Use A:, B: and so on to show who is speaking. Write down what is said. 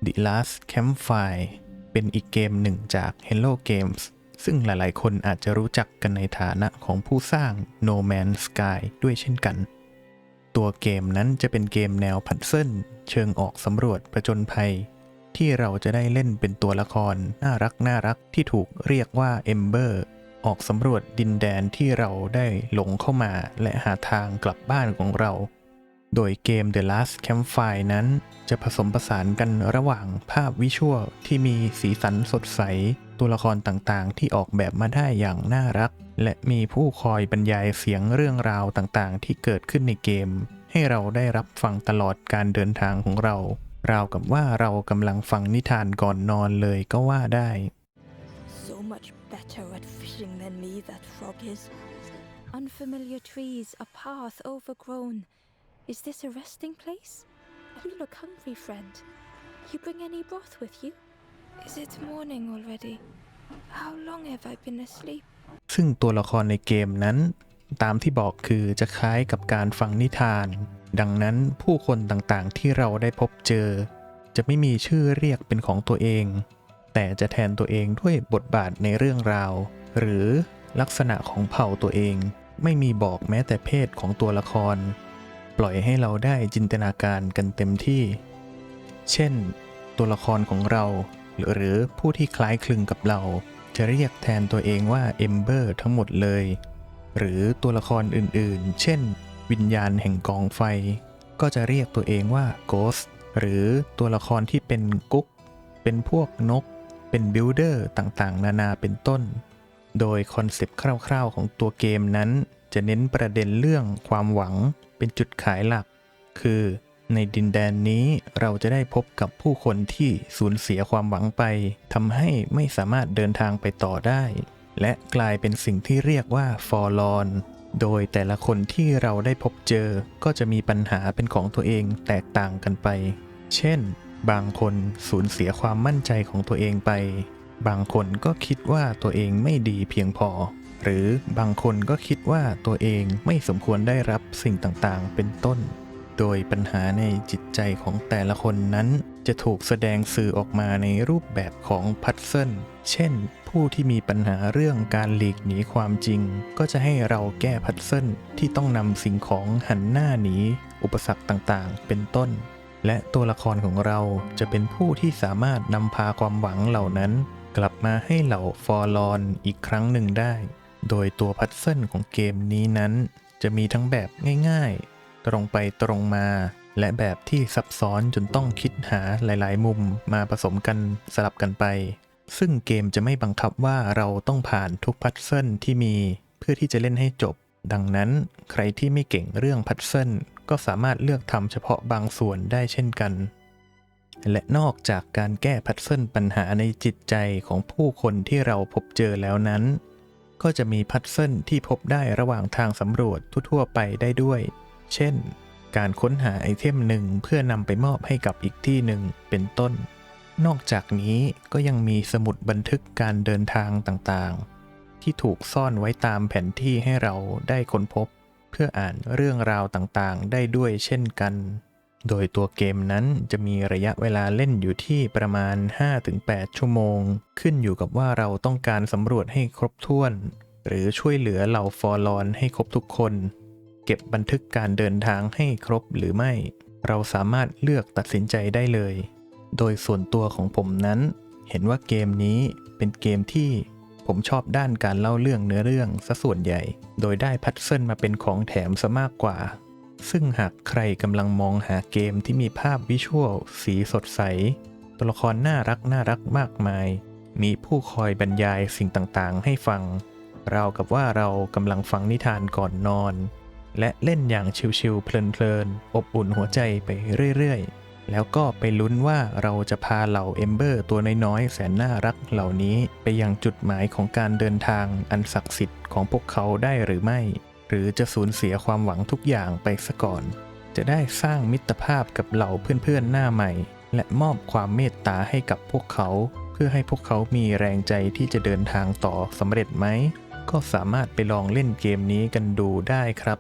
A: The Last Campfire เป็นอีกเกมหนึ่งจาก Hello Games ซึ่งหลายๆคนอาจจะรู้จักกันในฐานะของผู้สร้าง No Man's Sky ด้วยเช่นกันตัวเกมนั้นจะเป็นเกมแนวพัซเซิลเชิงออกสำรวจผจญภัยที่เราจะได้เล่นเป็นตัวละครน่ารักที่ถูกเรียกว่า Ember ออกสำรวจดินแดนที่เราได้หลงเข้ามาและหาทางกลับบ้านของเราโดยเกม The Last Campfire นั้นจะผสมผสานกันระหว่างภาพวิชวลที่มีสีสันสดใสตัวละครต่างๆที่ออกแบบมาได้อย่างน่ารักและมีผู้คอยบรรยายเสียงเรื่องราวต่างๆที่เกิดขึ้นในเกมให้เราได้รับฟังตลอดการเดินทางของเราราวกับว่าเรากำลังฟังนิทานก่อนนอนเลยก็ว่าได้
B: So much better at fishing than me, that frog is. Unfamiliar trees, a path overgrown. Is this a resting place? You look hungry, friend. You bring any broth with you? Is it morning already? How long have I been asleep?
A: ซึ่งตัวละครในเกมนั้นตามที่บอกคือจะคล้ายกับการฟังนิทานดังนั้นผู้คนต่างๆที่เราได้พบเจอจะไม่มีชื่อเรียกเป็นของตัวเองแต่จะแทนตัวเองด้วยบทบาทในเรื่องราวหรือลักษณะของเผ่าตัวเองไม่มีบอกแม้แต่เพศของตัวละครปล่อยให้เราได้จินตนาการกันเต็มที่เช่นตัวละครของเราหรือผู้ที่คล้ายคลึงกับเราจะเรียกแทนตัวเองว่า Ember ทั้งหมดเลยหรือตัวละครอื่นๆเช่นวิญญาณแห่งกองไฟก็จะเรียกตัวเองว่า Ghost หรือตัวละครที่เป็นกุ๊กเป็นพวกนกเป็นบิลเดอร์ต่างๆนานาเป็นต้นโดยคอนเซปต์คร่าวๆของตัวเกมนั้นจะเน้นประเด็นเรื่องความหวังเป็นจุดขายหลักคือในดินแดนนี้เราจะได้พบกับผู้คนที่สูญเสียความหวังไปทำให้ไม่สามารถเดินทางไปต่อได้และกลายเป็นสิ่งที่เรียกว่า Forlorn โดยแต่ละคนที่เราได้พบเจอก็จะมีปัญหาเป็นของตัวเองแตกต่างกันไปเช่นบางคนสูญเสียความมั่นใจของตัวเองไปบางคนก็คิดว่าตัวเองไม่ดีเพียงพอหรือบางคนก็คิดว่าตัวเองไม่สมควรได้รับสิ่งต่างๆเป็นต้นโดยปัญหาในจิตใจของแต่ละคนนั้นจะถูกแสดงสื่อออกมาในรูปแบบของพัซเซิลเช่นผู้ที่มีปัญหาเรื่องการหลีกหนีความจริงก็จะให้เราแก้พัซเซิลที่ต้องนำสิ่งของหันหน้าหนีอุปสรรคต่างๆเป็นต้นและตัวละครของเราจะเป็นผู้ที่สามารถนำพาความหวังเหล่านั้นกลับมาให้เหล่าฟอร์ลอนอีกครั้งหนึ่งได้โดยตัวพัซเซิลของเกมนี้นั้นจะมีทั้งแบบง่ายๆตรงไปตรงมาและแบบที่ซับซ้อนจนต้องคิดหาหลายๆมุมมาผสมกันสลับกันไปซึ่งเกมจะไม่บังคับว่าเราต้องผ่านทุกพัซเซิลที่มีเพื่อที่จะเล่นให้จบดังนั้นใครที่ไม่เก่งเรื่องพัซเซิลก็สามารถเลือกทำเฉพาะบางส่วนได้เช่นกันและนอกจากการแก้พัซเซิลปัญหาในจิตใจของผู้คนที่เราพบเจอแล้วนั้นก็จะมีพัซเซิลที่พบได้ระหว่างทางสำรวจทั่วๆไปได้ด้วยเช่นการค้นหาไอเทมหนึ่งเพื่อนำไปมอบให้กับอีกที่หนึ่งเป็นต้นนอกจากนี้ก็ยังมีสมุดบันทึกการเดินทางต่างๆที่ถูกซ่อนไว้ตามแผนที่ให้เราได้ค้นพบเพื่ออ่านเรื่องราวต่างๆได้ด้วยเช่นกันโดยตัวเกมนั้นจะมีระยะเวลาเล่นอยู่ที่ประมาณ 5-8 ชั่วโมงขึ้นอยู่กับว่าเราต้องการสำรวจให้ครบถ้วนหรือช่วยเหลือเหล่าฟอร์ลอนให้ครบทุกคนเก็บบันทึกการเดินทางให้ครบหรือไม่เราสามารถเลือกตัดสินใจได้เลยโดยส่วนตัวของผมนั้นเห็นว่าเกมนี้เป็นเกมที่ผมชอบด้านการเล่าเรื่องเนื้อเรื่องซะส่วนใหญ่โดยได้พัซเซิลมาเป็นของแถมซะมากกว่าซึ่งหากใครกำลังมองหาเกมที่มีภาพวิชวลสีสดใสตัวละครน่ารักมากมายมีผู้คอยบรรยายสิ่งต่างๆให้ฟังราวกับว่าเรากำลังฟังนิทานก่อนนอนและเล่นอย่างชิลๆเพลินๆอบอุ่นหัวใจไปเรื่อยๆแล้วก็ไปลุ้นว่าเราจะพาเหล่าเอมเบอร์ตัวน้อยๆแสนน่ารักเหล่านี้ไปยังจุดหมายของการเดินทางอันศักดิ์สิทธิ์ของพวกเขาได้หรือไม่หรือจะสูญเสียความหวังทุกอย่างไปซะก่อนจะได้สร้างมิตรภาพกับเหล่าเพื่อนๆหน้าใหม่และมอบความเมตตาให้กับพวกเขาเพื่อให้พวกเขามีแรงใจที่จะเดินทางต่อสำเร็จไหมก็สามารถไปลองเล่นเกมนี้กันดูได้ครับ